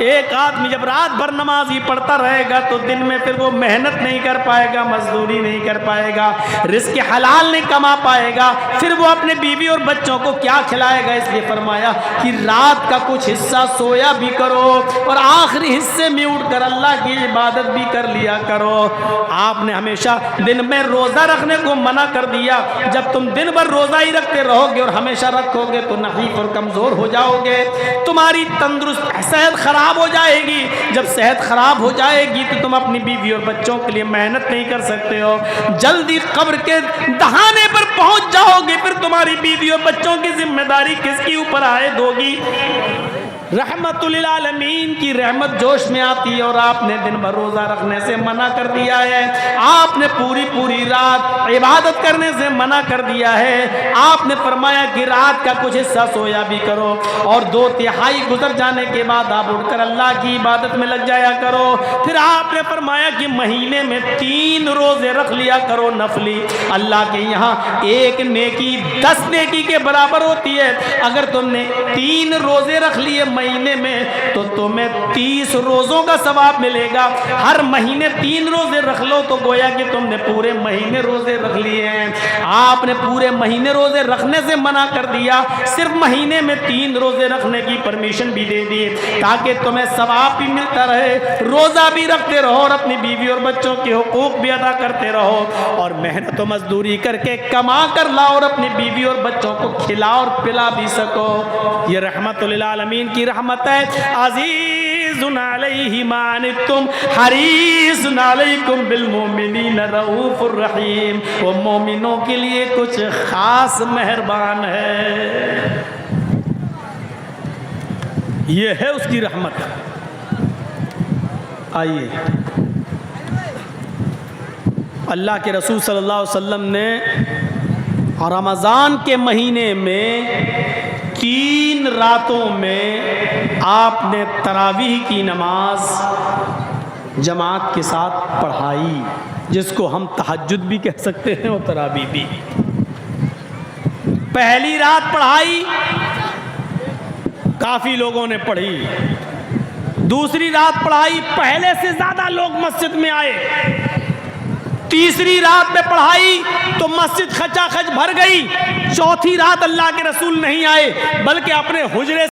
ایک آدمی جب رات بھر نماز ہی پڑھتا رہے گا تو دن میں پھر وہ محنت نہیں کر پائے گا، مزدوری نہیں کر پائے گا، رزق حلال نہیں کما پائے گا، پھر وہ اپنے بیوی اور بچوں کو کیا کھلائے گا؟ اس لیے فرمایا کہ رات کا کچھ حصہ سویا بھی کرو اور آخری حصے میں اٹھ کر اللہ کی عبادت بھی کر لیا کرو۔ آپ نے ہمیشہ دن میں روزہ رکھنے کو منع کر دیا۔ جب تم دن بھر روزہ ہی رکھتے رہو گے اور ہمیشہ رکھو گے تو نحیف اور کمزور ہو جاؤ گے۔ گے, تمہاری تندرست صحت خراب ہو جائے گی. جب صحت خراب ہو جائے گی تو تم اپنی بیوی اور بچوں کے لیے محنت نہیں کر سکتے ہو, جلدی قبر کے دہانے پر پہنچ جاؤ گے, پھر تمہاری بیوی اور بچوں کی ذمہ داری کس کی اوپر عائد ہوگی؟ رحمت للعالمین کی رحمت جوش میں آتی ہے, اور آپ نے دن بھر روزہ رکھنے سے منع کر دیا ہے, آپ نے پوری رات عبادت کرنے سے منع کر دیا ہے. آپ نے فرمایا کہ رات کا کچھ حصہ سویا بھی کرو, اور 2/3 گزر جانے کے بعد آپ اٹھ کر اللہ کی عبادت میں لگ جایا کرو. پھر آپ نے فرمایا کہ مہینے میں 3 روزے رکھ لیا کرو نفلی, اللہ کے یہاں 1 نیکی 10 نیکی کے برابر ہوتی ہے. اگر تم نے 3 روزے رکھ لیے مہینے میں تو تمہیں 30 روزوں کا ثواب ملے گا. ہر مہینے 3 روزے رکھ لو تو گویا کہ تم نے پورے مہینے روزے رکھ لیے ہیں. آپ نے پورے مہینے روزے رکھنے سے منع کر دیا, صرف مہینے میں 3 روزے رکھنے کی پرمیشن بھی دے دی تاکہ تمہیں ثواب بھی ملتا رہے, روزہ بھی رکھتے رہو اور اپنی بیوی اور بچوں کے حقوق بھی ادا کرتے رہو, اور محنت و مزدوری کر کے کما کر لاؤ اور اپنی بیوی اور بچوں کو کھلا اور پلا بھی سکو. یہ رحمت للعالمین کی رحمت ہے. عزیز علیہ ما عنتم حریص علیکم بالمؤمنین رؤوف الرحیم. وہ مومنوں کے لیے کچھ خاص مہربان ہے, یہ ہے اس کی رحمت. آئیے, اللہ کے رسول صلی اللہ علیہ وسلم نے رمضان کے مہینے میں 3 راتوں میں آپ نے تراویح کی نماز جماعت کے ساتھ پڑھائی, جس کو ہم تہجد بھی کہہ سکتے ہیں اور تراویح بھی. پہلی رات پڑھائی, کافی لوگوں نے پڑھی. دوسری رات پڑھائی, پہلے سے زیادہ لوگ مسجد میں آئے. تیسری رات میں پڑھائی تو مسجد خچا خچ بھر گئی. چوتھی رات اللہ کے رسول نہیں آئے بلکہ اپنے حجرے